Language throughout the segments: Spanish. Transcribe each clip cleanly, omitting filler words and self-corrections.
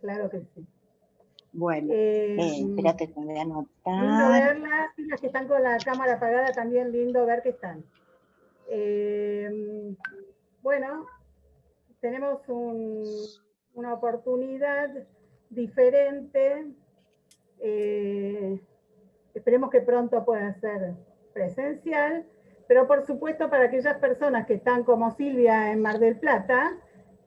Claro que sí. Bueno, espérate, te voy a Lindo anotar. verlas, y las que están con la cámara apagada también lindo ver que están. Bueno, tenemos una oportunidad diferente. Esperemos que pronto pueda ser presencial, pero por supuesto para aquellas personas que están como Silvia en Mar del Plata,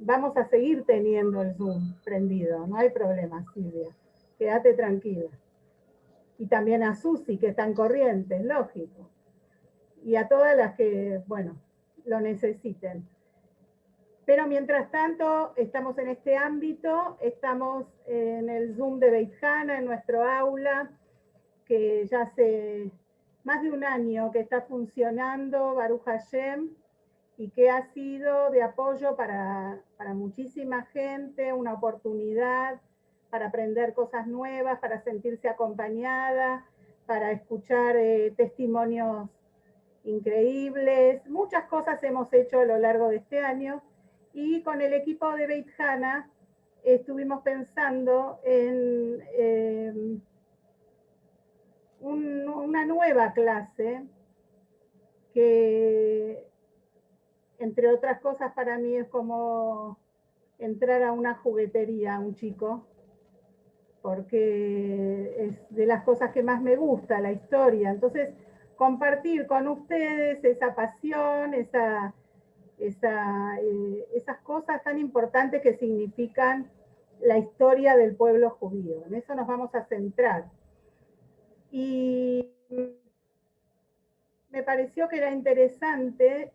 vamos a seguir teniendo el Zoom prendido, no hay problema, Silvia, quédate tranquila. Y también a Susi, que está en Corrientes, lógico. Y a todas las que, bueno, lo necesiten. Pero mientras tanto, estamos en este ámbito, estamos en el Zoom de Beit Hana, en nuestro aula, que ya hace más de un año que está funcionando, Baruch Hashem, y que ha sido de apoyo para muchísima gente, una oportunidad para aprender cosas nuevas, para sentirse acompañada, para escuchar testimonios increíbles. Muchas cosas hemos hecho a lo largo de este año y con el equipo de Beit Hana estuvimos pensando en una nueva clase que, entre otras cosas, para mí es como entrar a una juguetería a un chico, porque es de las cosas que más me gusta, la historia. Entonces, compartir con ustedes esa pasión, esas cosas tan importantes que significan la historia del pueblo judío. En eso nos vamos a centrar. Y me pareció que era interesante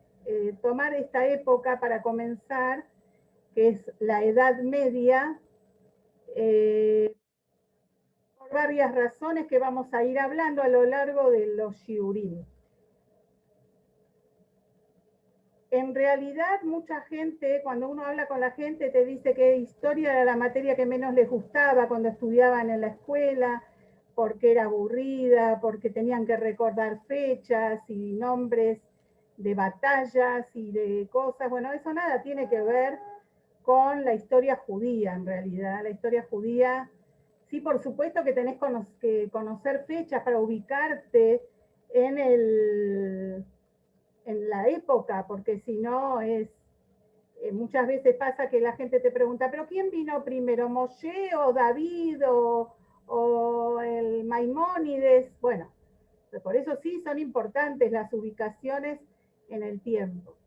tomar esta época para comenzar, que es la Edad Media, por varias razones que vamos a ir hablando a lo largo de los shiurim. En realidad, mucha gente, cuando uno habla con la gente, te dice que historia era la materia que menos les gustaba cuando estudiaban en la escuela, porque era aburrida, porque tenían que recordar fechas y nombres de batallas y de cosas. Bueno, eso nada tiene que ver con la historia judía, en realidad. La historia judía, sí, por supuesto que tenés que conocer fechas para ubicarte en en la época, porque si no es, muchas veces pasa que la gente te pregunta, pero ¿quién vino primero, Moshe o David o el Maimónides? Bueno, por eso sí son importantes las ubicaciones en el tiempo.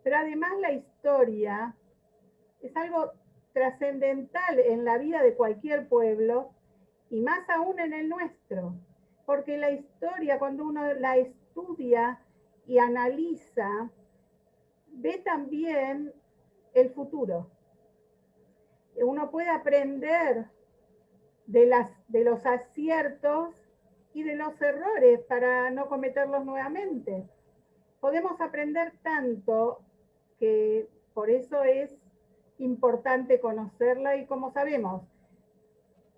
Pero además la historia es algo trascendental en la vida de cualquier pueblo y más aún en el nuestro, porque la historia, cuando uno la estudia y analiza, ve también el futuro. Uno puede aprender de los aciertos y de los errores para no cometerlos nuevamente. Podemos aprender tanto que por eso es importante conocerla y como sabemos,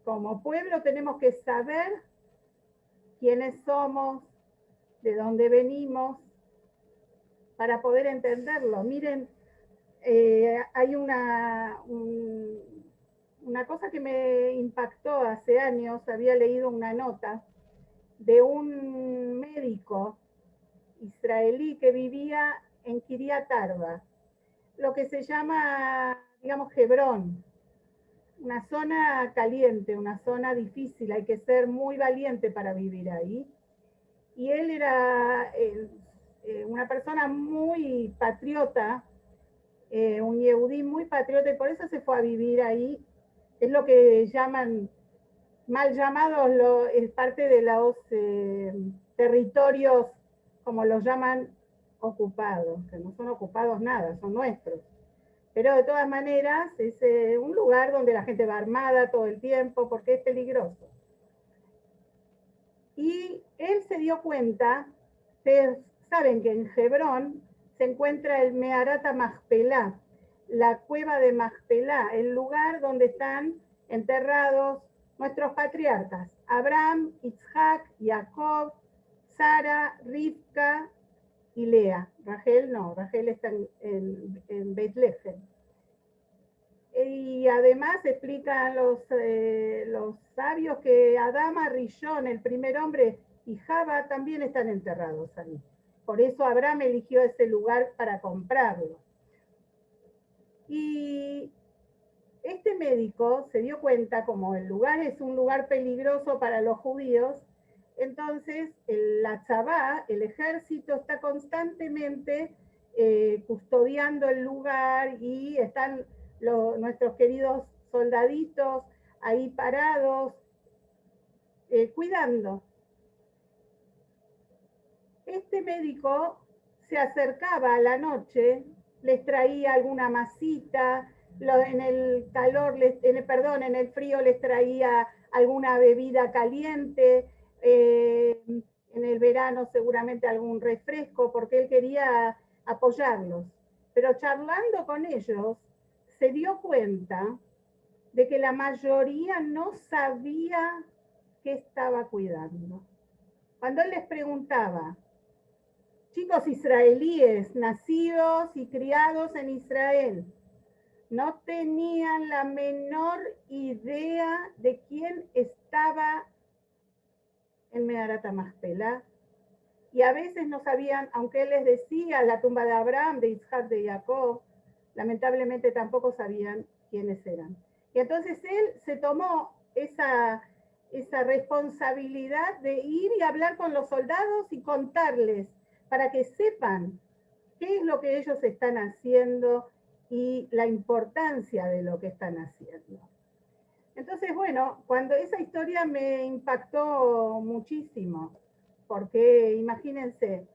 como pueblo tenemos que saber quiénes somos, de dónde venimos, para poder entenderlo. Miren, hay una cosa que me impactó hace años, había leído una nota de un médico israelí que vivía en Kiryat Arba, lo que se llama, digamos, Hebrón, una zona caliente, una zona difícil, hay que ser muy valiente para vivir ahí. Y él era una persona muy patriota, un yehudí muy patriota, y por eso se fue a vivir ahí. Es lo que llaman, mal llamados, es parte de los territorios, como los llaman, ocupados, que no son ocupados nada, son nuestros. Pero de todas maneras es un lugar donde la gente va armada todo el tiempo porque es peligroso. Y él se dio cuenta, ustedes saben que en Hebrón se encuentra el Meharata Machpelah, la cueva de Machpelah, el lugar donde están enterrados nuestros patriarcas, Abraham, Isaac, Jacob, Sara, Rivka y Lea. Rachel no, Rachel está en Beit Lehem. Y además explican los sabios que Adama, Rishon, el primer hombre, y Java también están enterrados ahí. Por eso Abraham eligió ese lugar para comprarlo. Y este médico se dio cuenta, como el lugar es un lugar peligroso para los judíos, entonces la tzabá, el ejército, está constantemente custodiando el lugar y están nuestros queridos soldaditos ahí parados, cuidando. Este médico se acercaba a la noche, les traía alguna masita, en el calor, en el frío les traía alguna bebida caliente, en el verano seguramente algún refresco, porque él quería apoyarlos. Pero charlando con ellos, se dio cuenta de que la mayoría no sabía qué estaba cuidando. Cuando él les preguntaba, chicos israelíes nacidos y criados en Israel, no tenían la menor idea de quién estaba en Meharat HaMachpelah, y a veces no sabían, aunque él les decía la tumba de Abraham, de Isaac, de Jacob, lamentablemente tampoco sabían quiénes eran. Y entonces él se tomó esa responsabilidad de ir y hablar con los soldados y contarles, para que sepan qué es lo que ellos están haciendo y la importancia de lo que están haciendo. Entonces, bueno, cuando esa historia me impactó muchísimo, porque imagínense,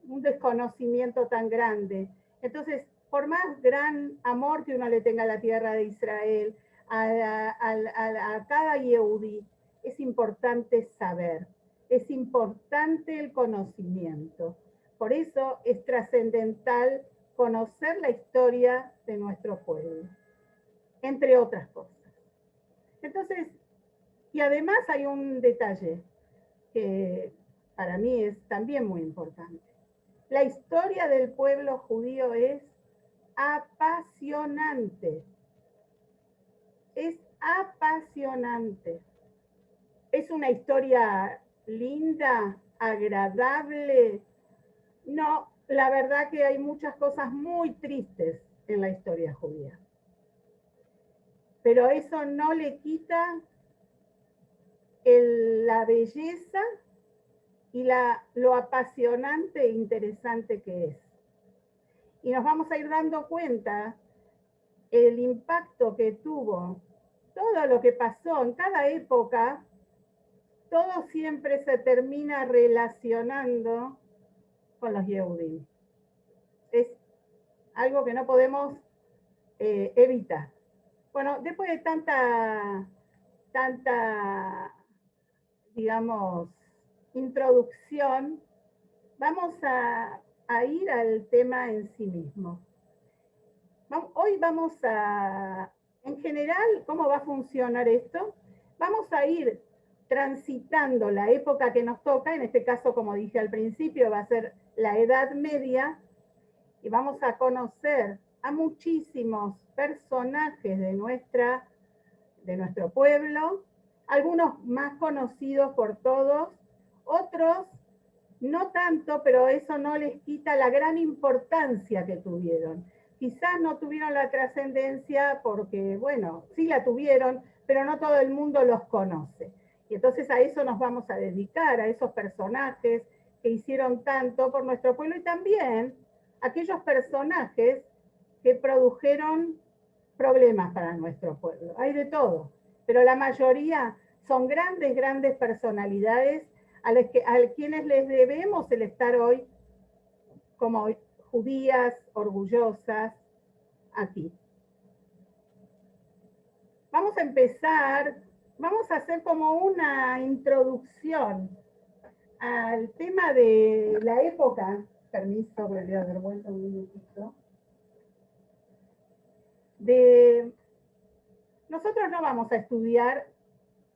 un desconocimiento tan grande. Entonces, por más gran amor que uno le tenga a la tierra de Israel, a cada Yehudi, es importante saber, es importante el conocimiento. Por eso es trascendental conocer la historia de nuestro pueblo, entre otras cosas. Entonces, y además hay un detalle que para mí es también muy importante. La historia del pueblo judío es apasionante. Es apasionante. Es una historia linda, agradable. No, la verdad que hay muchas cosas muy tristes en la historia judía. Pero eso no le quita la belleza y lo apasionante e interesante que es. Y nos vamos a ir dando cuenta el impacto que tuvo todo lo que pasó en cada época. Todo siempre se termina relacionando con los Yehudim. Es algo que no podemos evitar. Bueno, después de tanta, digamos, introducción, vamos a ir al tema en sí mismo. Hoy vamos a, en general, ¿cómo va a funcionar esto? Vamos a ir transitando la época que nos toca, en este caso, como dije al principio, va a ser la Edad Media, y vamos a conocer a muchísimos personajes de nuestro pueblo, algunos más conocidos por todos, otros no tanto, pero eso no les quita la gran importancia que tuvieron. Quizás no tuvieron la trascendencia porque, bueno, sí la tuvieron, pero no todo el mundo los conoce. Y entonces a eso nos vamos a dedicar, a esos personajes que hicieron tanto por nuestro pueblo, y también aquellos personajes que produjeron problemas para nuestro pueblo. Hay de todo, pero la mayoría son grandes, grandes personalidades a quienes les debemos el estar hoy como judías orgullosas aquí. Vamos a empezar, vamos a hacer como una introducción al tema de la época. Permiso, voy a dar vuelta un minutito. Nosotros no vamos a estudiar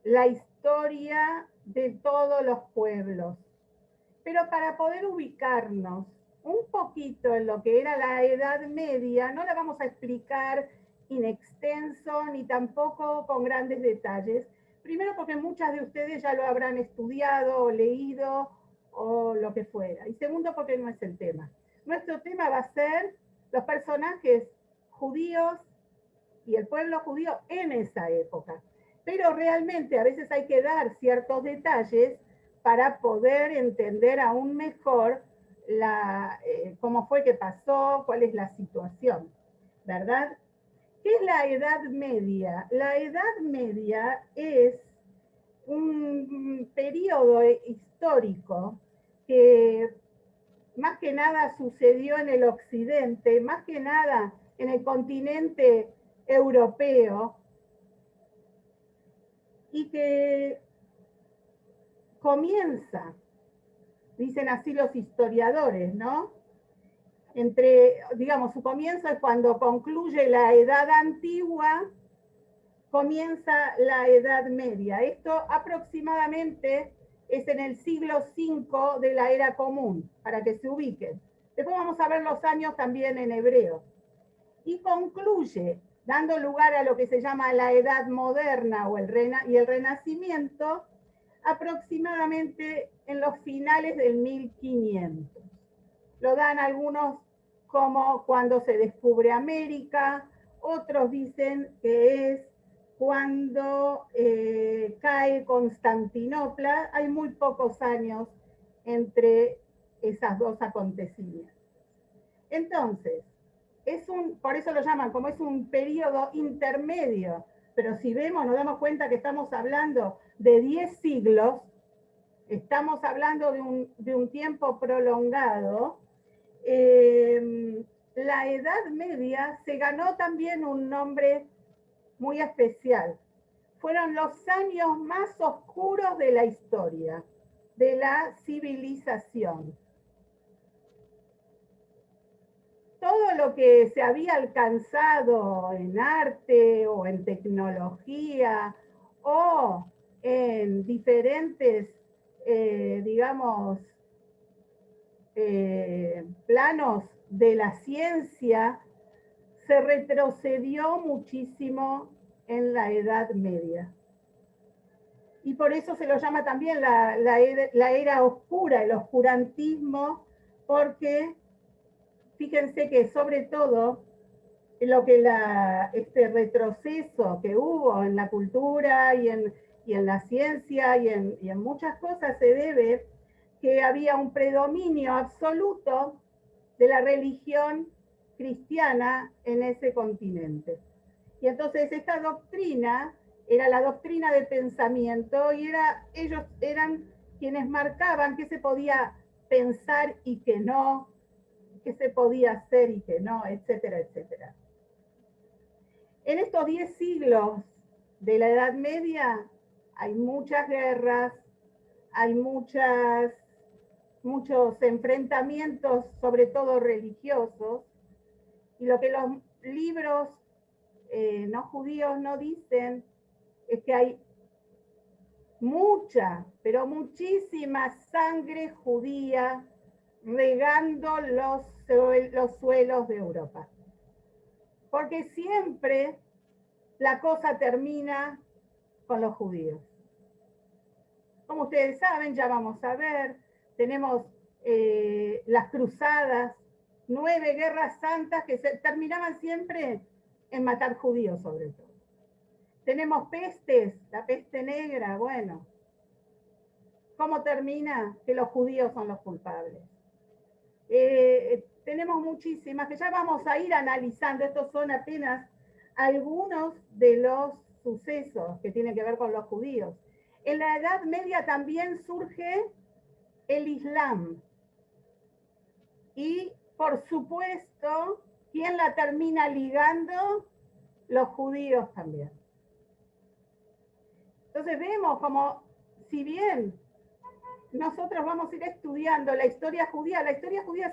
la historia de todos los pueblos, pero para poder ubicarnos un poquito en lo que era la Edad Media, no la vamos a explicar inextenso ni tampoco con grandes detalles. Primero porque muchas de ustedes ya lo habrán estudiado o leído o lo que fuera. Y segundo porque no es el tema. Nuestro tema va a ser los personajes judíos y el pueblo judío en esa época. Pero realmente a veces hay que dar ciertos detalles para poder entender aún mejor cómo fue que pasó, cuál es la situación, ¿verdad? ¿Qué es la Edad Media? La Edad Media es un periodo histórico que más que nada sucedió en el occidente, más que nada en el continente europeo, y que comienza, dicen así los historiadores, ¿no? Digamos, su comienzo es cuando concluye la Edad Antigua, comienza la Edad Media. Esto aproximadamente es en el siglo V de la Era Común, para que se ubiquen. Después vamos a ver los años también en hebreo. Y concluye, dando lugar a lo que se llama la Edad Moderna y el Renacimiento, aproximadamente en los finales del 1500. Lo dan algunos como cuando se descubre América, otros dicen que es cuando cae Constantinopla. Hay muy pocos años entre esas dos acontecimientos. Entonces, por eso lo llaman, como es un periodo intermedio, pero si vemos, nos damos cuenta que estamos hablando de 10 siglos, estamos hablando de un tiempo prolongado. La Edad Media se ganó también un nombre muy especial. Fueron los años más oscuros de la historia, de la civilización. Todo lo que se había alcanzado en arte o en tecnología o en diferentes, digamos, planos de la ciencia, se retrocedió muchísimo en la Edad Media. Y por eso se lo llama también la era oscura, el oscurantismo, porque fíjense que sobre todo lo que este retroceso que hubo en la cultura y en la ciencia y en muchas cosas se debe que había un predominio absoluto de la religión cristiana en ese continente. Y entonces esta doctrina era la doctrina del pensamiento y ellos eran quienes marcaban qué se podía pensar y qué no, qué se podía hacer y qué no, etcétera, etcétera. En estos 10 siglos de la Edad Media hay muchas guerras, hay muchos enfrentamientos, sobre todo religiosos, y lo que los libros no judíos no dicen es que hay mucha, pero muchísima sangre judía regando los suelos de Europa. Porque siempre la cosa termina con los judíos. Como ustedes saben, ya vamos a ver, tenemos las cruzadas, 9 guerras santas que terminaban siempre en matar judíos sobre todo. Tenemos pestes, la peste negra, bueno. ¿Cómo termina? Que los judíos son los culpables. Tenemos muchísimas que ya vamos a ir analizando. Estos son apenas algunos de los sucesos que tienen que ver con los judíos. En la Edad Media también surge el Islam. Y, por supuesto, ¿quién la termina ligando? Los judíos también. Entonces vemos como, si bien nosotros vamos a ir estudiando la historia judía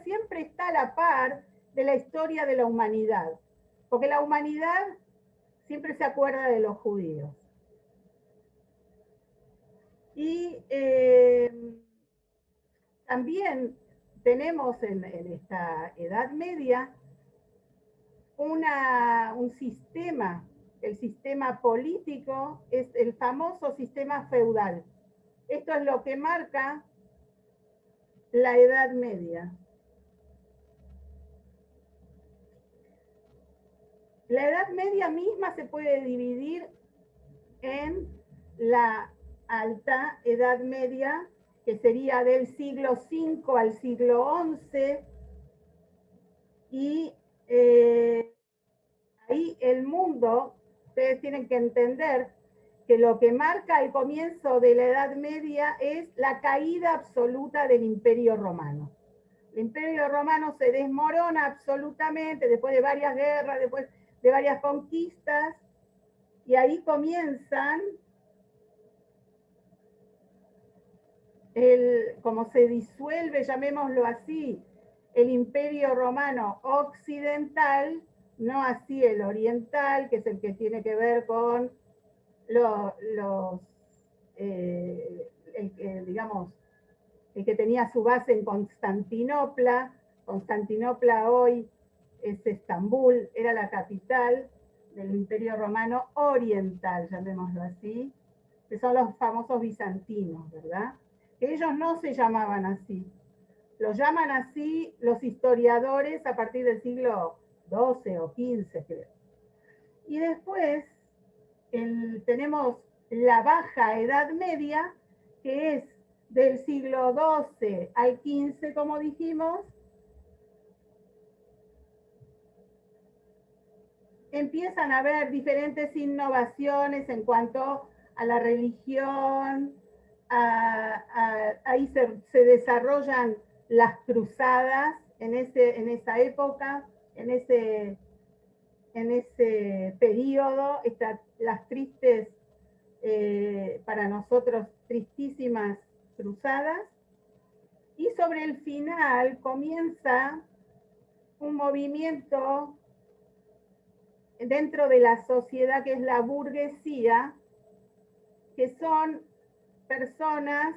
siempre está a la par de la historia de la humanidad, porque la humanidad siempre se acuerda de los judíos. Y también tenemos en esta Edad Media un sistema, el sistema político es el famoso sistema feudal. Esto es lo que marca la Edad Media. La Edad Media misma se puede dividir en la Alta Edad Media, que sería del siglo V al siglo XI, y ahí el mundo, ustedes tienen que entender que lo que marca el comienzo de la Edad Media es la caída absoluta del Imperio Romano. El Imperio Romano se desmorona absolutamente después de varias guerras, después de varias conquistas, y ahí comienzan como se disuelve, llamémoslo así, el Imperio Romano occidental, no así el oriental, que es el que tiene que ver con digamos, el que tenía su base en Constantinopla. Constantinopla hoy es Estambul, era la capital del Imperio Romano oriental, llamémoslo así, que son los famosos bizantinos, ¿verdad? Que ellos no se llamaban así. Los llaman así los historiadores a partir del siglo XII o XV, creo. Y después tenemos la Baja Edad Media, que es del siglo XII al XV, como dijimos. Empiezan a haber diferentes innovaciones en cuanto a la religión, ahí se desarrollan las cruzadas en esa época, en ese periodo, las tristes, para nosotros tristísimas cruzadas, y sobre el final comienza un movimiento dentro de la sociedad que es la burguesía, que son personas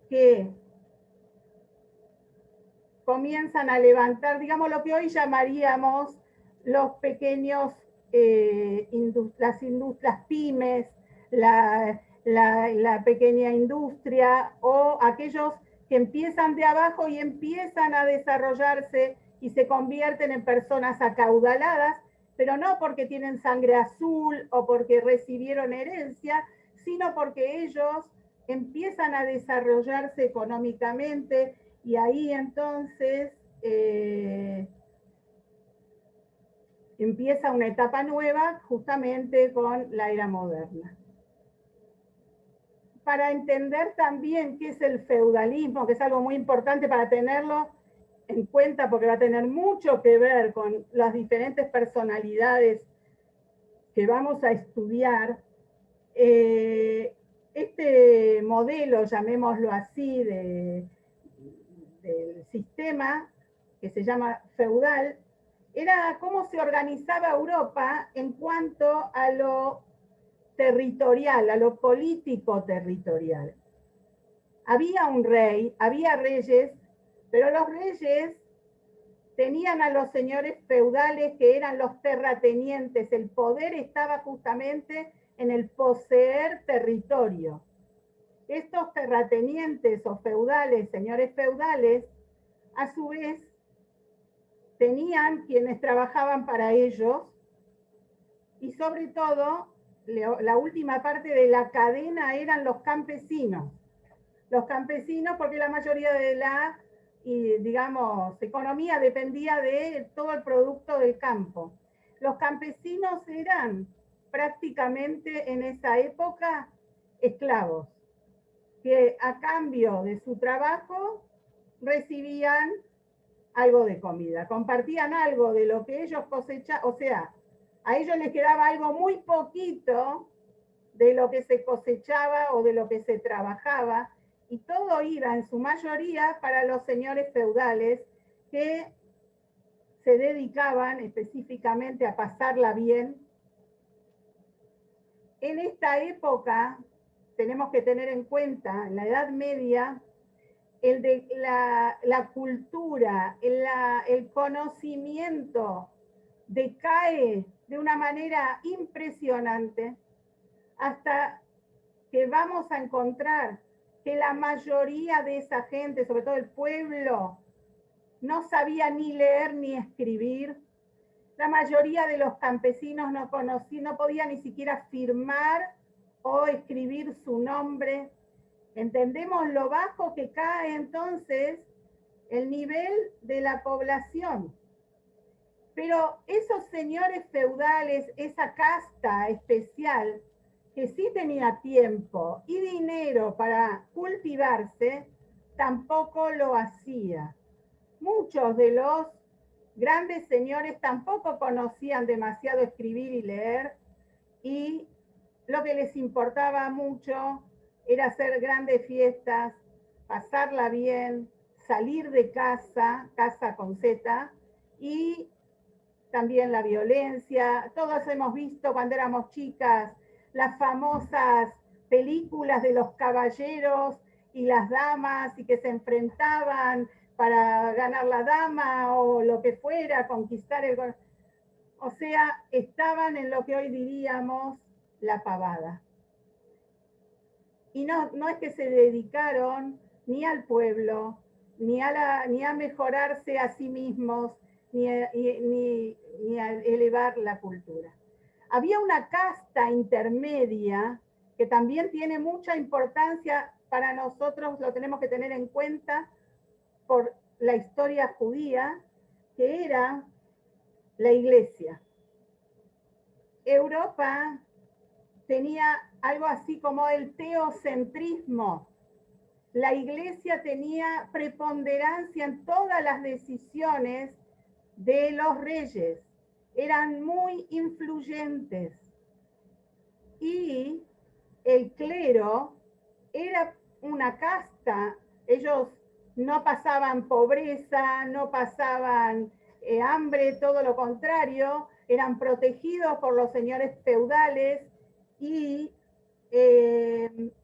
que comienzan a levantar, digamos, lo que hoy llamaríamos los pequeños, las pymes, la pequeña industria, o aquellos que empiezan de abajo y empiezan a desarrollarse y se convierten en personas acaudaladas, pero no porque tienen sangre azul o porque recibieron herencia, sino porque ellos empiezan a desarrollarse económicamente, y ahí entonces empieza una etapa nueva justamente con la era moderna. Para entender también qué es el feudalismo, que es algo muy importante para tenerlo en cuenta, porque va a tener mucho que ver con las diferentes personalidades que vamos a estudiar, este modelo, llamémoslo así, del sistema que se llama feudal, era cómo se organizaba Europa en cuanto a lo territorial, a lo político territorial. Había un rey, había reyes, pero los reyes tenían a los señores feudales que eran los terratenientes. El poder estaba justamente en el poseer territorio. Estos terratenientes o feudales, señores feudales, a su vez tenían quienes trabajaban para ellos, y sobre todo la última parte de la cadena eran los campesinos. Los campesinos, porque la mayoría de la, digamos, economía dependía de todo el producto del campo. Los campesinos eran prácticamente en esa época esclavos, que a cambio de su trabajo recibían algo de comida, compartían algo de lo que ellos cosechaban, o sea, a ellos les quedaba algo muy poquito de lo que se cosechaba o de lo que se trabajaba, y todo iba en su mayoría para los señores feudales, que se dedicaban específicamente a pasarla bien. En esta época tenemos que tener en cuenta, en la Edad Media, la cultura, el conocimiento decae de una manera impresionante hasta que vamos a encontrar que la mayoría de esa gente, sobre todo el pueblo, no sabía ni leer ni escribir. La mayoría de los campesinos no podía ni siquiera firmar o escribir su nombre. Entendemos lo bajo que cae entonces el nivel de la población. Pero esos señores feudales, esa casta especial, que sí tenía tiempo y dinero para cultivarse, tampoco lo hacía. Muchos de los grandes señores tampoco conocían demasiado escribir y leer, y lo que les importaba mucho era hacer grandes fiestas, pasarla bien, salir de casa, casa con Z, y también la violencia. Todos hemos visto cuando éramos chicas las famosas películas de los caballeros y las damas, y que se enfrentaban para ganar la dama o lo que fuera, conquistar el... O sea, estaban en lo que hoy diríamos la pavada. Y no es que se dedicaron ni al pueblo, ni a mejorarse a sí mismos, ni a elevar la cultura. Había una casta intermedia que también tiene mucha importancia para nosotros, lo tenemos que tener en cuenta por la historia judía, que era la iglesia. Europa tenía algo así como el teocentrismo. La iglesia tenía preponderancia en todas las decisiones de los reyes. Eran muy influyentes. Y el clero era una casta. Ellos no pasaban pobreza, no pasaban hambre, todo lo contrario, eran protegidos por los señores feudales y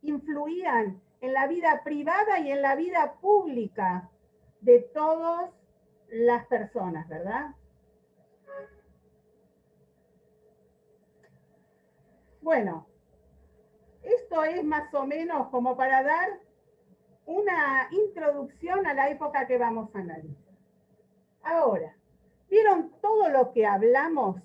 influían en la vida privada y en la vida pública de todas las personas, ¿verdad? Bueno, esto es más o menos como para dar una introducción a la época que vamos a analizar. Ahora, ¿vieron todo lo que hablamos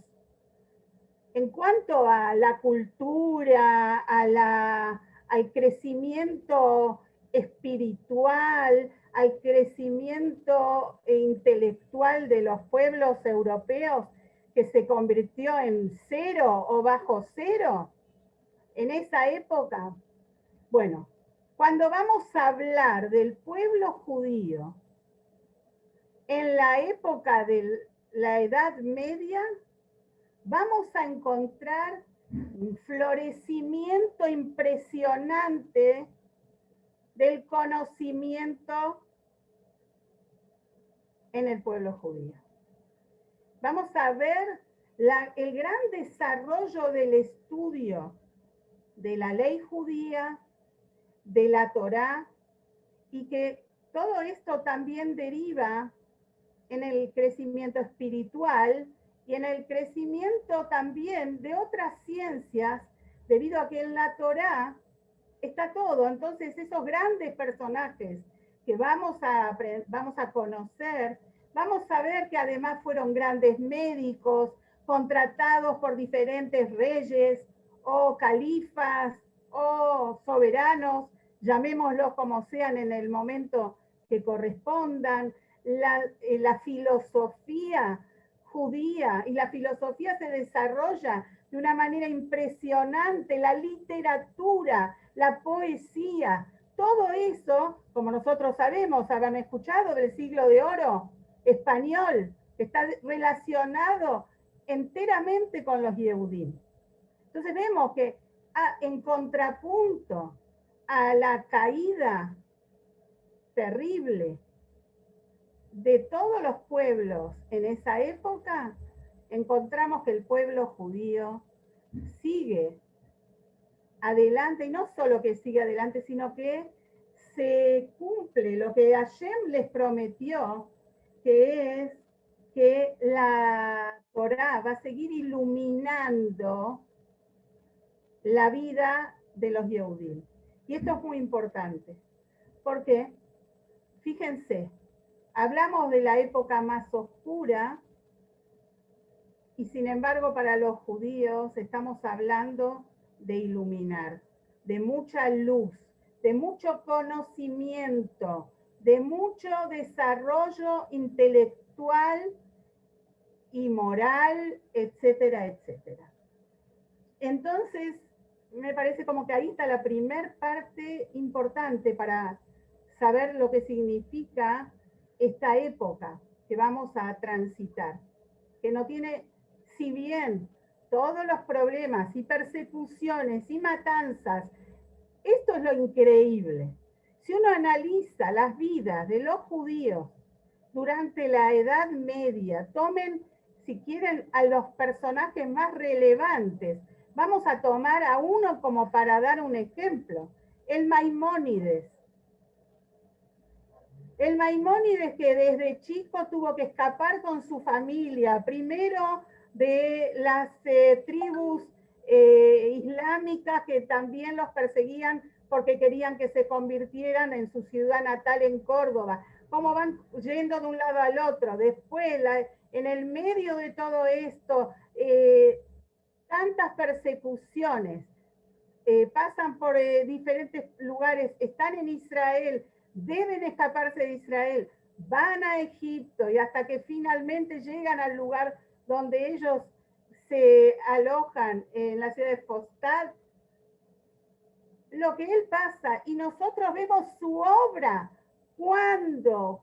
en cuanto a la cultura, al crecimiento espiritual, al crecimiento intelectual de los pueblos europeos, que se convirtió en cero o bajo cero en esa época? Bueno, cuando vamos a hablar del pueblo judío en la época de la Edad Media, vamos a encontrar un florecimiento impresionante del conocimiento en el pueblo judío. Vamos a ver el gran desarrollo del estudio de la ley judía, de la Torá, y que todo esto también deriva en el crecimiento espiritual y en el crecimiento también de otras ciencias, debido a que en la Torá está todo. Entonces, esos grandes personajes que vamos a conocer, vamos a ver que además fueron grandes médicos, contratados por diferentes reyes o califas o soberanos, llamémoslos como sean en el momento que correspondan. La filosofía judía, y la filosofía se desarrolla de una manera impresionante, la literatura, la poesía, todo eso, como nosotros sabemos, habrán escuchado del siglo de oro español, que está relacionado enteramente con los Yehudim. Entonces vemos que en contrapunto a la caída terrible de todos los pueblos en esa época, encontramos que el pueblo judío sigue adelante, y no solo que sigue adelante, sino que se cumple lo que Hashem les prometió, que es que la Torá va a seguir iluminando la vida de los Yehudim. Y esto es muy importante, porque, fíjense, hablamos de la época más oscura, y sin embargo para los judíos estamos hablando de iluminar, de mucha luz, de mucho conocimiento, de mucho desarrollo intelectual y moral, etcétera, etcétera. Entonces, me parece como que ahí está la primer parte importante para saber lo que significa esta época que vamos a transitar, que no tiene, si bien todos los problemas y persecuciones y matanzas, esto es lo increíble. Si uno analiza las vidas de los judíos durante la Edad Media, tomen, si quieren, a los personajes más relevantes. Vamos a tomar a uno como para dar un ejemplo, el Maimónides. El Maimónides que desde chico tuvo que escapar con su familia, primero de las tribus islámicas que también los perseguían porque querían que se convirtieran en su ciudad natal en Córdoba. Cómo van yendo de un lado al otro. Después, en el medio de todo esto, tantas persecuciones, pasan por diferentes lugares, están en Israel, deben escaparse de Israel, van a Egipto y hasta que finalmente llegan al lugar donde ellos se alojan en la ciudad de Fostad, lo que él pasa y nosotros vemos su obra. ¿Cuándo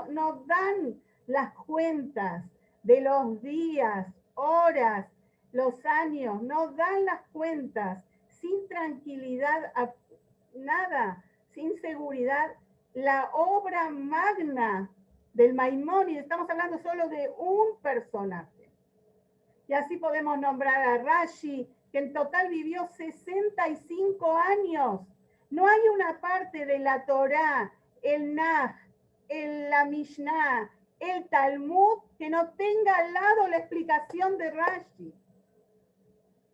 nos dan las cuentas de los días, horas, los años? Nos dan las cuentas sin tranquilidad, nada, sin seguridad. La obra magna del Maimónides, estamos hablando solo de un personaje. Y así podemos nombrar a Rashi, que en total vivió 65 años. No hay una parte de la Torá, el Naj, la Mishnah, el Talmud, que no tenga al lado la explicación de Rashi.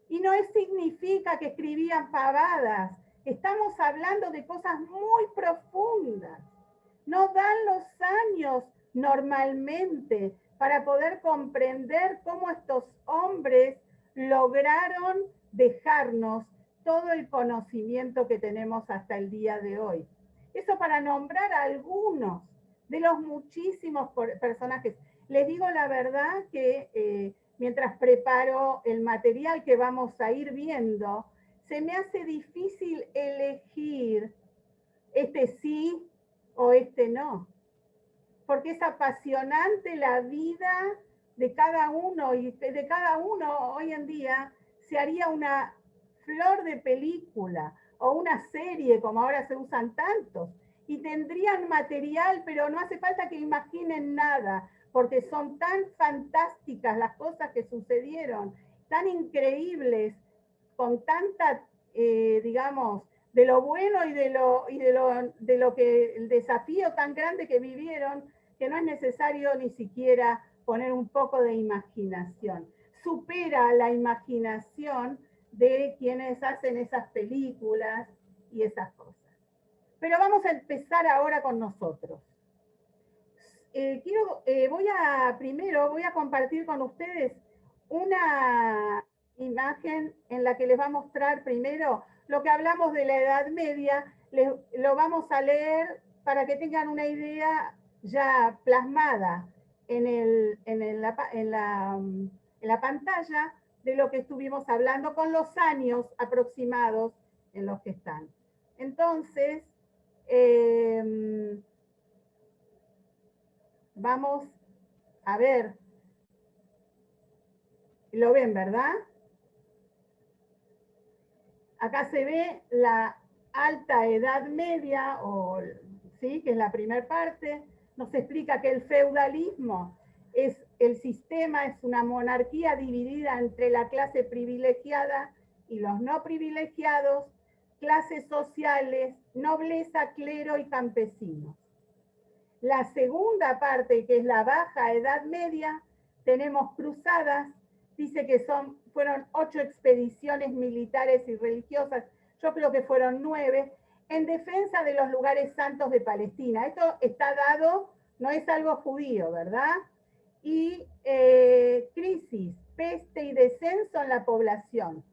Y no significa que escribían pavadas. Estamos hablando de cosas muy profundas. No dan los años normalmente para poder comprender cómo estos hombres lograron dejarnos todo el conocimiento que tenemos hasta el día de hoy. Eso para nombrar a algunos de los muchísimos personajes. Les digo la verdad que mientras preparo el material que vamos a ir viendo, se me hace difícil elegir este sí o este no, porque es apasionante la vida de cada uno, y de cada uno hoy en día se haría una flor de película o una serie, como ahora se usan tantos, y tendrían material, pero no hace falta que imaginen nada, porque son tan fantásticas las cosas que sucedieron, tan increíbles, con tanta, digamos, de lo bueno y de lo que el desafío tan grande que vivieron, que no es necesario ni siquiera poner un poco de imaginación. Supera la imaginación de quienes hacen esas películas y esas cosas. Pero vamos a empezar ahora con nosotros. Primero voy a compartir con ustedes una imagen en la que les va a mostrar primero lo que hablamos de la Edad Media. Lo vamos a leer para que tengan una idea ya plasmada en la pantalla de lo que estuvimos hablando con los años aproximados en los que están. Entonces, vamos a ver. ¿Lo ven, verdad? Acá se ve la alta Edad Media, ¿sí? Que es la primera parte. Nos explica que el feudalismo es el sistema, es una monarquía dividida entre la clase privilegiada y los no privilegiados, clases sociales, nobleza, clero y campesinos. La segunda parte, que es la Baja Edad Media, tenemos cruzadas, dice que fueron 8 expediciones militares y religiosas, yo creo que fueron 9, en defensa de los lugares santos de Palestina. Esto está dado, no es algo judío, ¿verdad? Y crisis, peste y descenso en la población.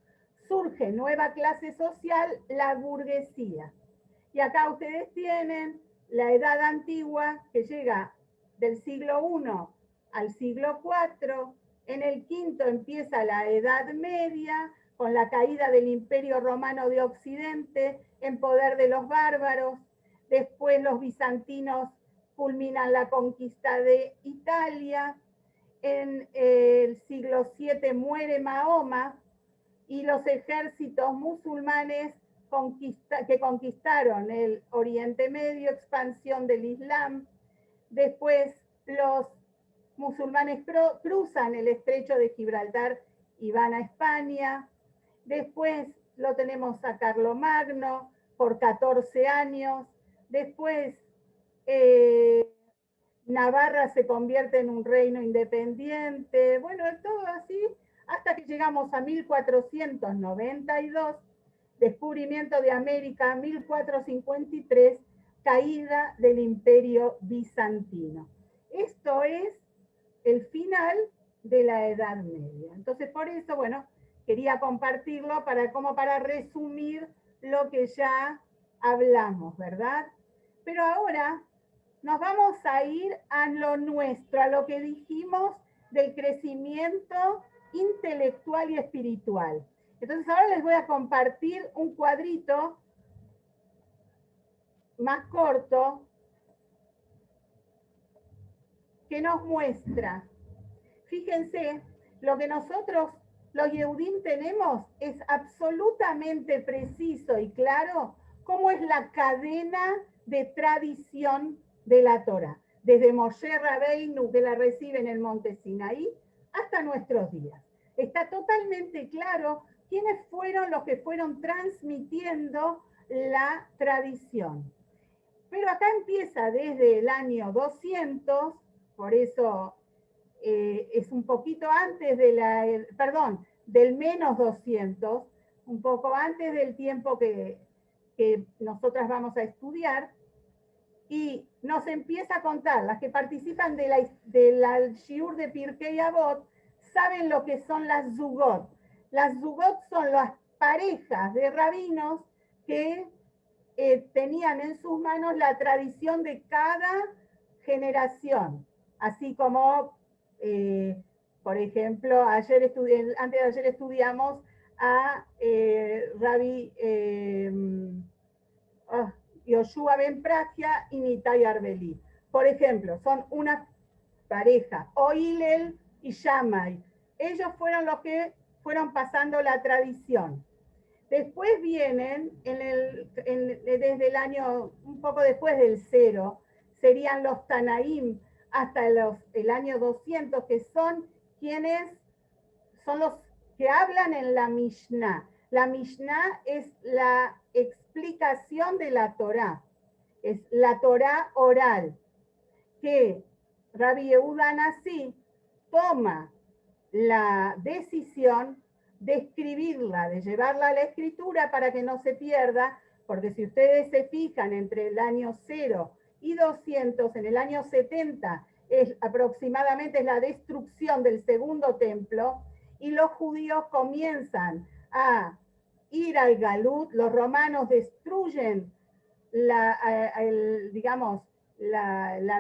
Surge nueva clase social, la burguesía. Y acá ustedes tienen la Edad Antigua, que llega del siglo I al siglo IV. En el V empieza la Edad Media, con la caída del Imperio Romano de Occidente en poder de los bárbaros. Después los bizantinos culminan la conquista de Italia. En el siglo VII muere Mahoma y los ejércitos musulmanes que conquistaron el Oriente Medio, expansión del Islam. Después los musulmanes cruzan el estrecho de Gibraltar y van a España. Después lo tenemos a Carlomagno por 14 años. Después Navarra se convierte en un reino independiente. Bueno, todo así hasta que llegamos a 1492, descubrimiento de América, 1453, caída del Imperio Bizantino. Esto es el final de la Edad Media. Entonces, por eso, bueno, quería compartirlo como para resumir lo que ya hablamos, ¿verdad? Pero ahora nos vamos a ir a lo nuestro, a lo que dijimos del crecimiento intelectual y espiritual. Entonces ahora les voy a compartir un cuadrito más corto que nos muestra. Fíjense, lo que nosotros, los Yehudim, tenemos es absolutamente preciso y claro cómo es la cadena de tradición de la Torah, desde Moshe Rabbeinu, que la recibe en el monte Sinaí, hasta nuestros días. Está totalmente claro quiénes fueron los que fueron transmitiendo la tradición. Pero acá empieza desde el año 200, por eso es un poquito antes de del menos 200, un poco antes del tiempo que nosotras vamos a estudiar, y nos empieza a contar, las que participan del Shiur de Pirkei Avot, saben lo que son las Zugot. Las Zugot son las parejas de rabinos que tenían en sus manos la tradición de cada generación, así como, por ejemplo, antes de ayer estudiamos a Rabbi Yoshua Ben Pragia y Nitai Arbeli. Por ejemplo, son una pareja, Oilel y Shammai. Ellos fueron los que fueron pasando la tradición. Después vienen, desde el año, un poco después del 0, serían los Tanaim hasta el año 200, que son quienes son los que hablan en la Mishnah. La Mishnah es la explicación de la Torá, es la Torá oral, que Rabbi Yehuda Nasi toma la decisión de escribirla, de llevarla a la escritura para que no se pierda, porque si ustedes se fijan entre el año 0 y 200, en el año 70 aproximadamente es la destrucción del segundo templo, y los judíos comienzan a ir al Galut, los romanos destruyen la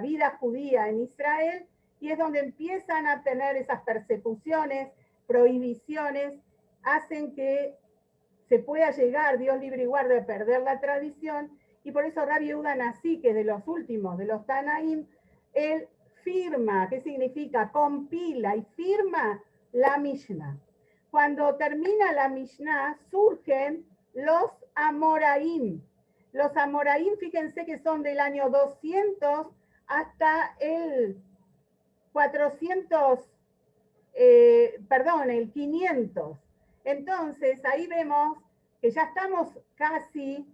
vida judía en Israel, y es donde empiezan a tener esas persecuciones, prohibiciones, hacen que se pueda llegar, Dios libre y guarde, a perder la tradición, y por eso Rabbi Yehuda Nasi, que es de los últimos, de los Tanaim, él firma, ¿qué significa? Compila y firma la Mishnah. Cuando termina la Mishnah, surgen los Amoraim. Los Amoraim, fíjense que son del año 200 hasta el 500. Entonces, ahí vemos que ya estamos casi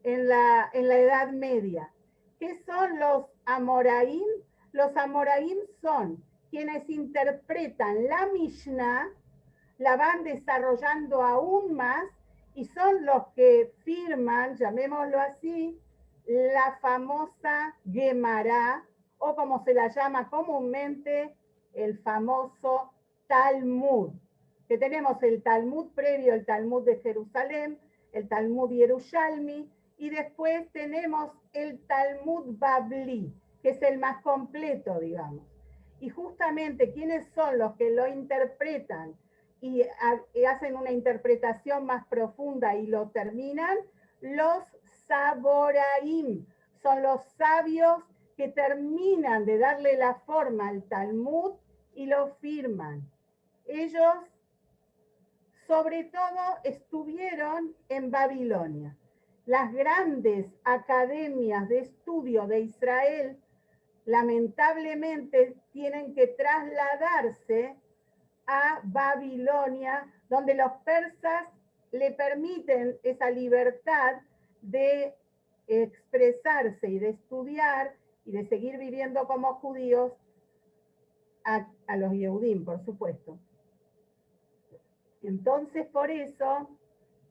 en la Edad Media. ¿Qué son los Amoraim. Los Amoraim son quienes interpretan la Mishnah, la van desarrollando aún más y son los que firman, llamémoslo así, la famosa Gemara, o como se la llama comúnmente, el famoso Talmud. Que tenemos el Talmud previo, el Talmud de Jerusalén, el Talmud Yerushalmi, y después tenemos el Talmud Babli, que es el más completo, digamos. Y justamente, ¿quiénes son los que lo interpretan y hacen una interpretación más profunda y lo terminan? Los Saboraim. Son los sabios que terminan de darle la forma al Talmud y lo firman. Ellos, sobre todo, estuvieron en Babilonia. Las grandes academias de estudio de Israel, lamentablemente, tienen que trasladarse a Babilonia, donde los persas le permiten esa libertad de expresarse y de estudiar y de seguir viviendo como judíos a los Yehudim, por supuesto. Entonces, por eso,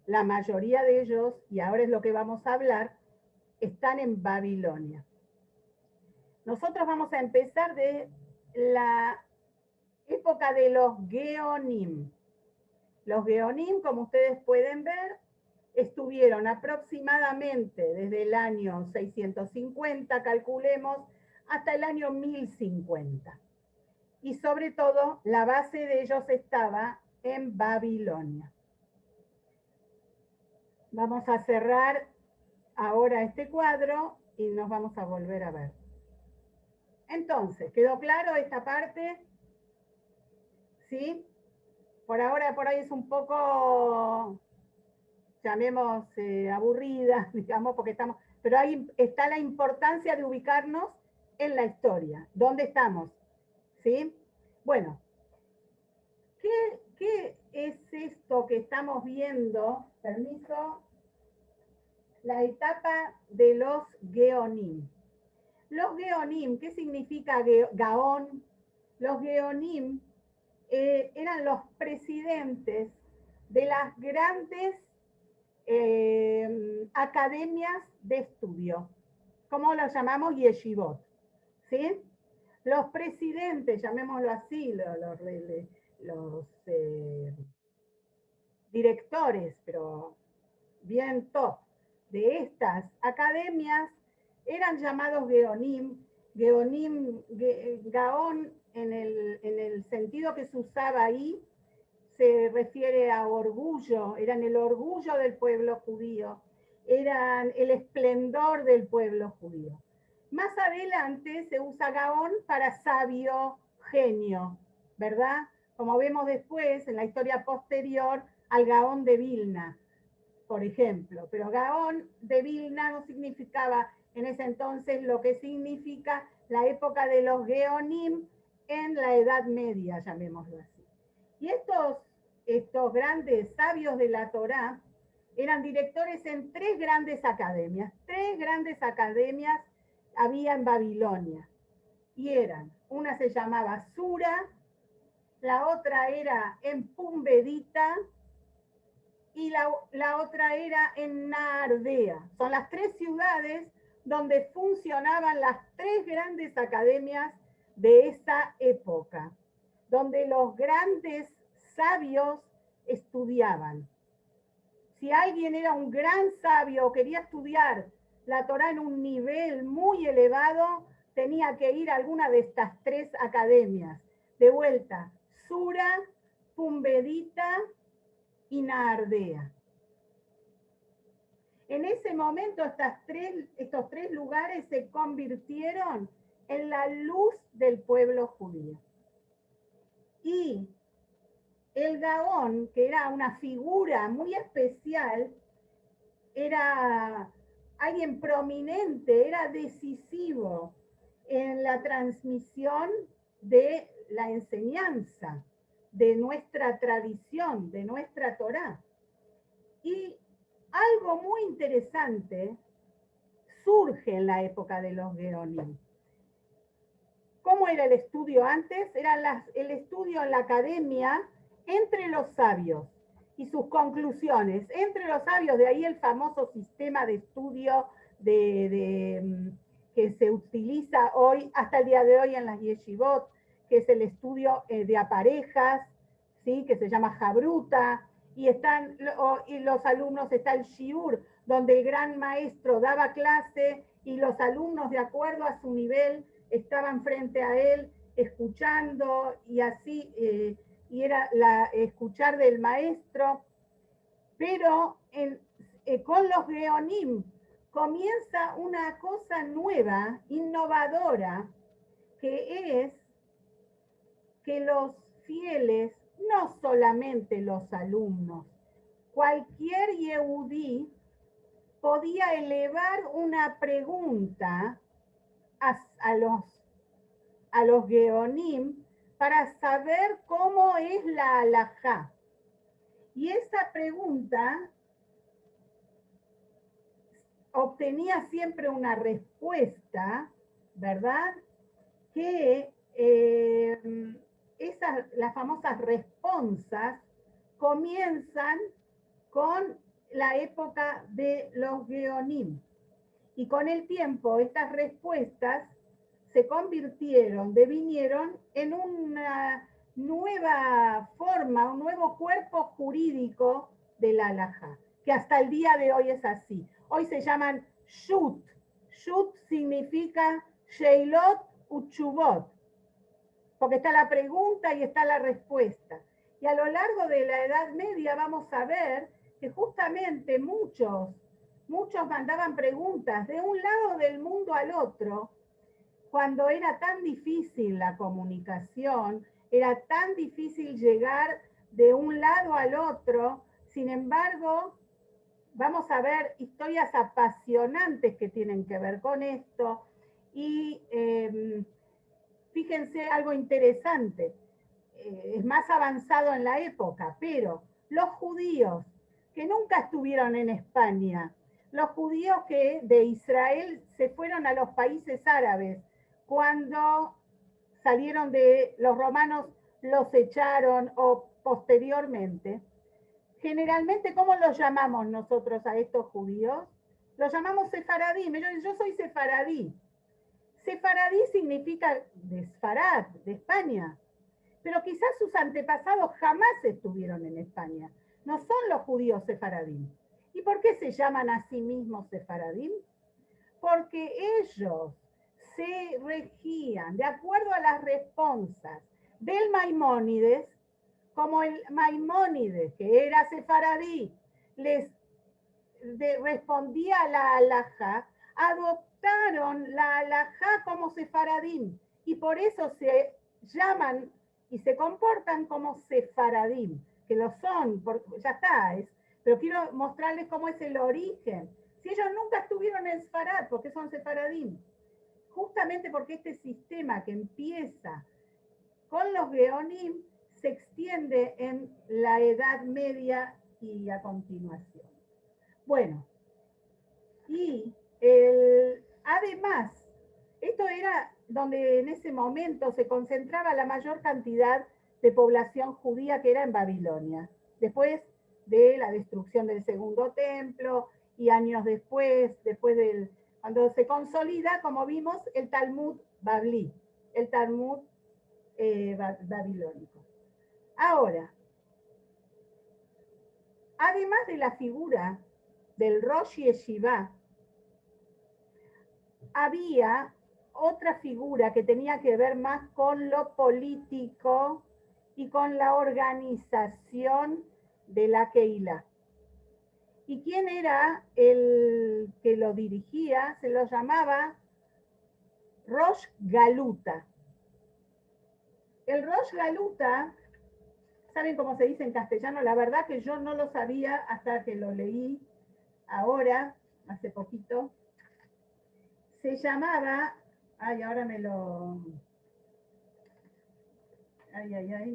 la mayoría de ellos, y ahora es lo que vamos a hablar, están en Babilonia. Nosotros vamos a empezar de la época de los Geonim. Los Geonim, como ustedes pueden ver, estuvieron aproximadamente desde el año 650, calculemos, hasta el año 1050. Y sobre todo, la base de ellos estaba en Babilonia. Vamos a cerrar ahora este cuadro y nos vamos a volver a ver. Entonces, ¿quedó claro esta parte? ¿Sí? Por ahora, por ahí es un poco, llamemos, aburrida, digamos, porque estamos, pero ahí está la importancia de ubicarnos en la historia. ¿Dónde estamos? ¿Sí? Bueno, ¿qué es esto que estamos viendo? Permiso. La etapa de los Geonim. Los Geonim, ¿qué significa Gaón? Los Geonim eran los presidentes de las grandes academias de estudio, como los llamamos yeshivot, ¿sí? Los presidentes, llamémoslo así, los directores, pero bien top, de estas academias eran llamados Geonim. Gaón, en el sentido que se usaba ahí, se refiere a orgullo, eran el orgullo del pueblo judío, eran el esplendor del pueblo judío. Más adelante se usa Gaón para sabio, genio, ¿verdad? Como vemos después en la historia posterior al Gaón de Vilna, por ejemplo. Pero Gaón de Vilna no significaba en ese entonces lo que significa la época de los Geonim en la Edad Media, llamémoslo así. Y estos grandes sabios de la Torá eran directores en tres grandes academias. Tres grandes academias había en Babilonia. Y eran, una se llamaba Sura, la otra era en Pumbedita y la otra era en Nardea. Son las tres ciudades donde funcionaban las tres grandes academias de esa época, donde los grandes sabios estudiaban. Si alguien era un gran sabio o quería estudiar la Torá en un nivel muy elevado, tenía que ir a alguna de estas tres academias. De vuelta, Sura, Pumbedita y Nardea. En ese momento estos tres lugares se convirtieron en la luz del pueblo judío. Y el Gaón, que era una figura muy especial, era alguien prominente, era decisivo en la transmisión de la enseñanza, de nuestra tradición, de nuestra Torá. Y algo muy interesante surge en la época de los Geonim. ¿Cómo era el estudio antes? Era el estudio en la academia entre los sabios y sus conclusiones. Entre los sabios, de ahí el famoso sistema de estudio que se utiliza hoy, hasta el día de hoy en las yeshivot, que es el estudio de a parejas, ¿sí? Que se llama Jabruta, y los alumnos, está el shiur, donde el gran maestro daba clase y los alumnos, de acuerdo a su nivel, estaban frente a él escuchando, y así, y era escuchar del maestro. Pero con los Geonim comienza una cosa nueva, innovadora, que es que los fieles, no solamente los alumnos, cualquier Yehudí podía elevar una pregunta a los Geonim para saber cómo es la halajá. Y esa pregunta obtenía siempre una respuesta, ¿verdad? Que las famosas responsas comienzan con la época de los Geonim. Y con el tiempo estas respuestas se devinieron en una nueva forma, un nuevo cuerpo jurídico de la halajá, que hasta el día de hoy es así. Hoy se llaman shut. Shut significa sheilot uchubot, porque está la pregunta y está la respuesta. Y a lo largo de la Edad Media vamos a ver que justamente muchos mandaban preguntas de un lado del mundo al otro, cuando era tan difícil la comunicación, era tan difícil llegar de un lado al otro. Sin embargo, vamos a ver historias apasionantes que tienen que ver con esto. Y fíjense algo interesante, es más avanzado en la época, pero los judíos que nunca estuvieron en España, los judíos que de Israel se fueron a los países árabes, cuando salieron de los romanos, los echaron, o posteriormente, generalmente, ¿cómo los llamamos nosotros a estos judíos? Los llamamos sefaradí. Yo soy sefaradí. Sefaradí significa de Sfarad, de España. Pero quizás sus antepasados jamás estuvieron en España. No son los judíos sefaradín. ¿Y por qué se llaman a sí mismos sefaradín? Porque ellos se regían de acuerdo a las responsas del Maimónides, como el Maimónides, que era sefaradí, les respondía a la halajá, adoptaron la halajá como sefaradín, y por eso se llaman y se comportan como sefaradín, que lo son, ya está, pero quiero mostrarles cómo es el origen. Si ellos nunca estuvieron en Sfarad, ¿por qué son sefaradín? Justamente porque este sistema que empieza con los Geonim se extiende en la Edad Media y a continuación. Bueno, y además, esto era donde en ese momento se concentraba la mayor cantidad de población judía, que era en Babilonia. Después de la destrucción del segundo templo y años después cuando se consolida, como vimos, el Talmud Babli, el Talmud babilónico. Ahora, además de la figura del Rosh Yeshiva, había otra figura que tenía que ver más con lo político y con la organización de la Keilah. ¿Y quién era el que lo dirigía? Se lo llamaba Rosh Galuta. El Rosh Galuta, ¿saben cómo se dice en castellano? La verdad que yo no lo sabía hasta que lo leí ahora, hace poquito. Se llamaba, ahora me lo...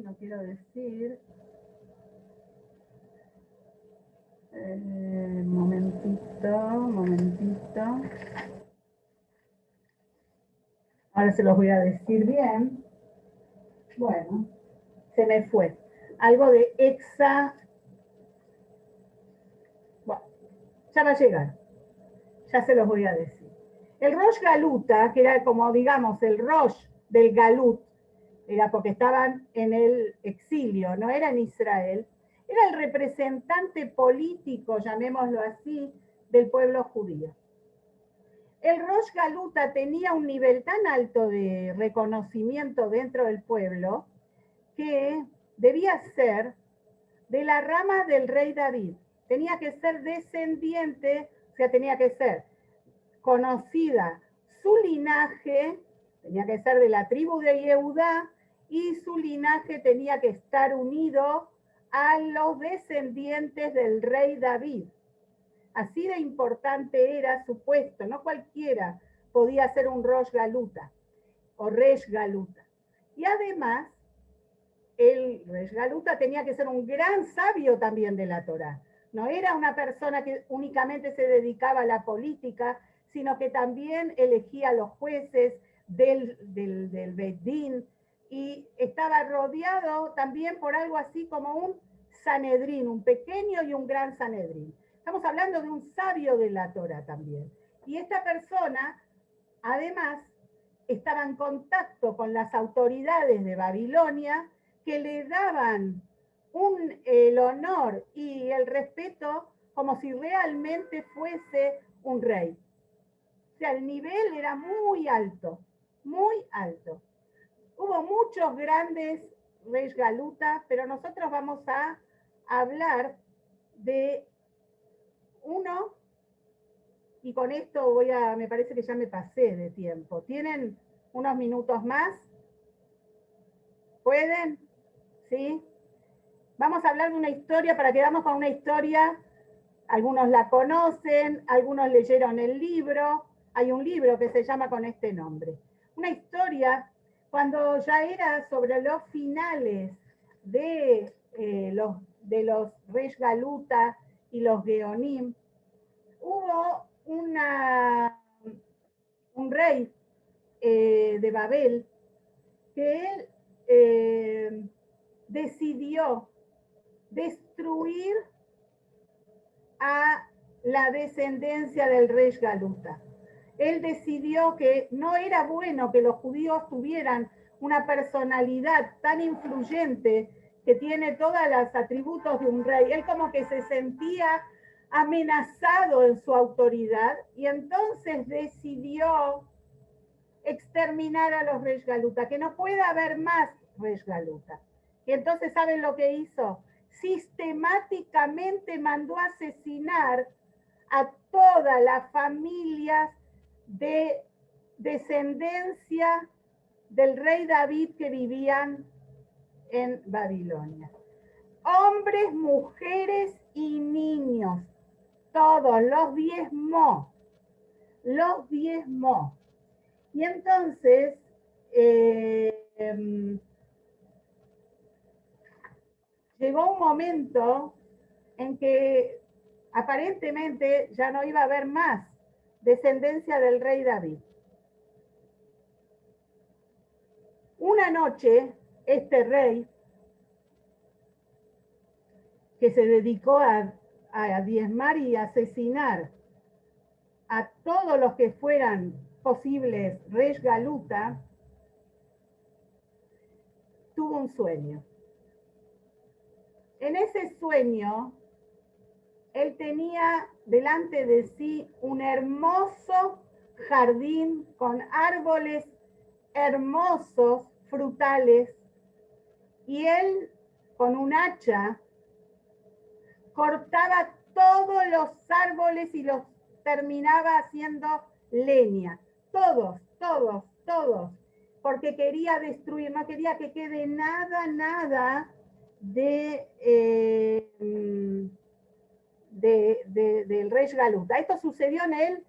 no quiero decir. Momentito. ahora se los voy a decir bien. Bueno, se me fue. Algo de Exa. Bueno, ya va a llegar. Ya se los voy a decir. El Rosh Galuta, que era como, digamos, el Rosh del Galut, era porque estaban en el exilio, no era en Israel, era el representante político, llamémoslo así, del pueblo judío. El Rosh Galuta tenía un nivel tan alto de reconocimiento dentro del pueblo que debía ser de la rama del rey David. Tenía que ser descendiente, o sea, tenía que ser conocida su linaje, tenía que ser de la tribu de Yehudá, y su linaje tenía que estar unido a los descendientes del rey David. Así de importante era su puesto, no cualquiera podía ser un Rosh Galuta o Resh Galuta. Y además, el Resh Galuta tenía que ser un gran sabio también de la Torá. No era una persona que únicamente se dedicaba a la política, sino que también elegía a los jueces del Beit Din, y estaba rodeado también por algo así como un Sanedrín, un pequeño y un gran Sanedrín. Estamos hablando de un sabio de la Torá también. Y esta persona, además, estaba en contacto con las autoridades de Babilonia, que le daban el honor y el respeto como si realmente fuese un rey. O sea, el nivel era muy alto, muy alto. Hubo muchos grandes Resh Galuta, pero nosotros vamos a hablar de uno, y con esto me parece que ya me pasé de tiempo. ¿Tienen unos minutos más? ¿Pueden? ¿Sí? Vamos a hablar de una historia, para que vamos con una historia. Algunos la conocen, algunos leyeron el libro. Hay un libro que se llama con este nombre. Una historia cuando ya era sobre los finales de los Resh Galuta y los Geonim. Hubo un rey de Babel que él decidió destruir a la descendencia del Resh Galuta. Él decidió que no era bueno que los judíos tuvieran una personalidad tan influyente que tiene todos los atributos de un rey. Él como que se sentía amenazado en su autoridad, y entonces decidió exterminar a los Resh Galuta, que no pueda haber más Resh Galuta. Y entonces, ¿saben lo que hizo? Sistemáticamente mandó a asesinar a todas las familias de descendencia del rey David que vivían en Babilonia. Hombres, mujeres y niños, todos los diezmó. Y entonces, llegó un momento en que aparentemente ya no iba a haber más descendencia del rey David. Una noche, este rey, que se dedicó a diezmar y asesinar a todos los que fueran posibles Resh Galuta, tuvo un sueño. En ese sueño, él tenía delante de sí un hermoso jardín con árboles hermosos, frutales, y él con un hacha cortaba todos los árboles y los terminaba haciendo leña. Todos, porque quería destruir, no quería que quede nada del Resh Galuta. Esto sucedió en el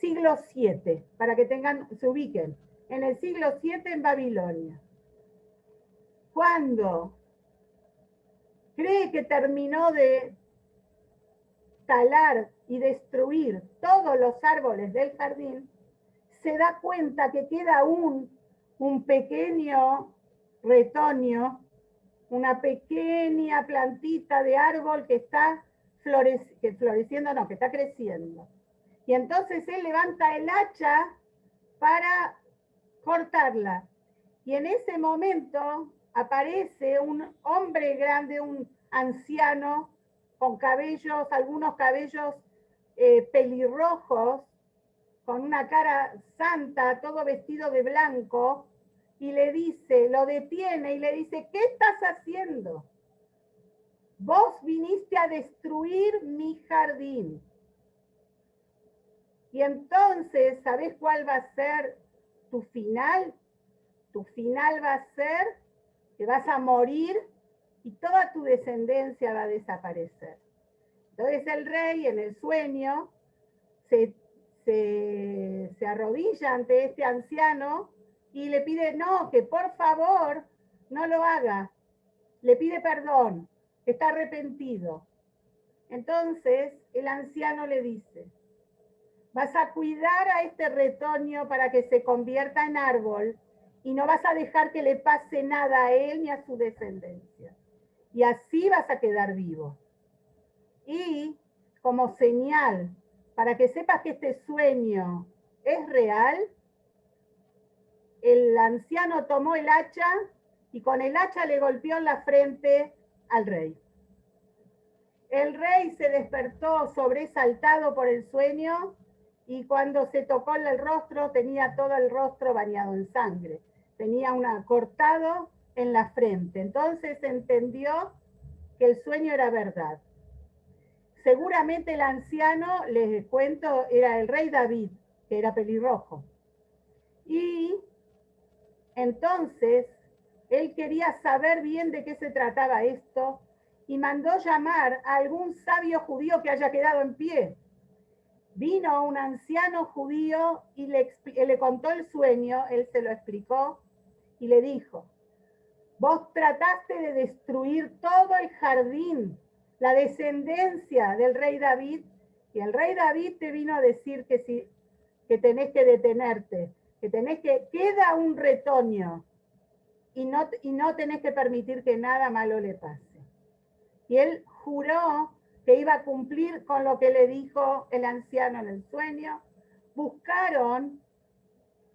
siglo VII, para que se ubiquen, en el siglo VII en Babilonia. Cuando cree que terminó de talar y destruir todos los árboles del jardín, se da cuenta que queda un pequeño retoño, una pequeña plantita de árbol que está floreciendo, no, que está creciendo. Y entonces él levanta el hacha para cortarla. Y en ese momento aparece un hombre grande, un anciano, con cabellos, algunos cabellos pelirrojos, con una cara santa, todo vestido de blanco, y le dice, lo detiene y le dice, ¿qué estás haciendo? Vos viniste a destruir mi jardín. Y entonces, ¿sabés cuál va a ser tu final? Tu final va a ser que vas a morir y toda tu descendencia va a desaparecer. Entonces el rey en el sueño se arrodilla ante este anciano y le pide, no, que por favor no lo haga. Le pide perdón, está arrepentido. Entonces el anciano le dice, vas a cuidar a este retoño para que se convierta en árbol y no vas a dejar que le pase nada a él ni a su descendencia. Y así vas a quedar vivo. Y como señal, para que sepas que este sueño es real, el anciano tomó el hacha y con el hacha le golpeó en la frente al rey. El rey se despertó sobresaltado por el sueño y cuando se tocó el rostro tenía todo el rostro bañado en sangre. Tenía una cortado en la frente. Entonces entendió que el sueño era verdad. Seguramente el anciano, les cuento, era el rey David, que era pelirrojo. Y entonces él quería saber bien de qué se trataba esto y mandó llamar a algún sabio judío que haya quedado en pie. Vino un anciano judío y le contó el sueño, él se lo explicó y le dijo, vos trataste de destruir todo el jardín, la descendencia del rey David, y el rey David te vino a decir que tenés que detenerte, que queda un retoño y no tenés que permitir que nada malo le pase. Y él juró que iba a cumplir con lo que le dijo el anciano en el sueño. Buscaron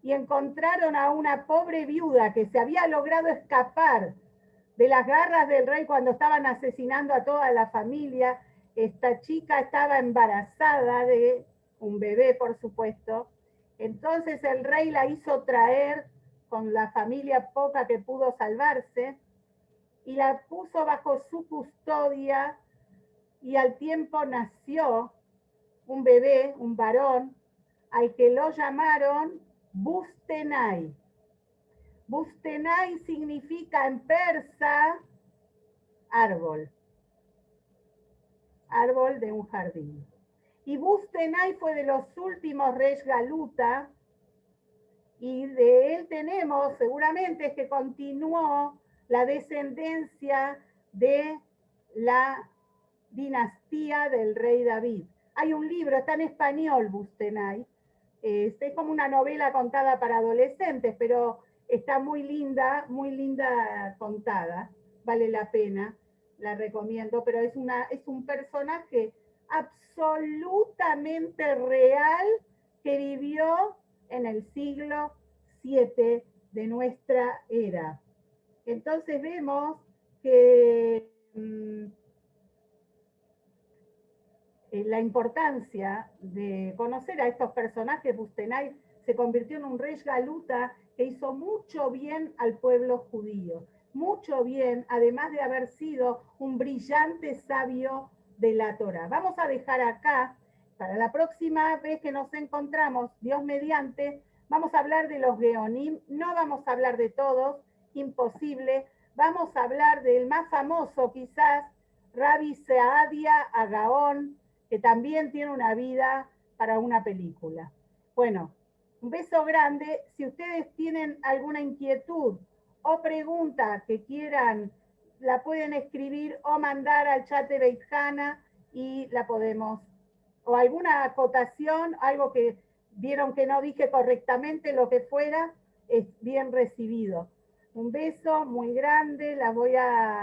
y encontraron a una pobre viuda que se había logrado escapar de las garras del rey cuando estaban asesinando a toda la familia. Esta chica estaba embarazada de un bebé, por supuesto. Entonces el rey la hizo traer con la familia poca que pudo salvarse y la puso bajo su custodia y al tiempo nació un bebé, un varón, al que lo llamaron Bustenai. Bustenai significa en persa árbol, árbol de un jardín. Y Bustenai fue de los últimos reyes Galuta y de él tenemos, seguramente es que continuó la descendencia de la dinastía del rey David. Hay un libro, está en español, Bustenai, es como una novela contada para adolescentes, pero está muy linda contada, vale la pena, la recomiendo, pero es un personaje absolutamente real que vivió en el siglo VII de nuestra era. Entonces vemos que la importancia de conocer a estos personajes. Bustenai se convirtió en un rey galuta que hizo mucho bien al pueblo judío, mucho bien, además de haber sido un brillante sabio de la Torá. Vamos a dejar acá, para la próxima vez que nos encontramos, Dios mediante, vamos a hablar de los Geonim, no vamos a hablar de todos, imposible, vamos a hablar del más famoso quizás, Rabbi Saadia Agaón, que también tiene una vida para una película. Bueno, un beso grande. Si ustedes tienen alguna inquietud o pregunta que quieran, la pueden escribir o mandar al chat de Beit Hana y la podemos, o alguna acotación, algo que vieron que no dije correctamente lo que fuera, es bien recibido. Un beso muy grande, las voy a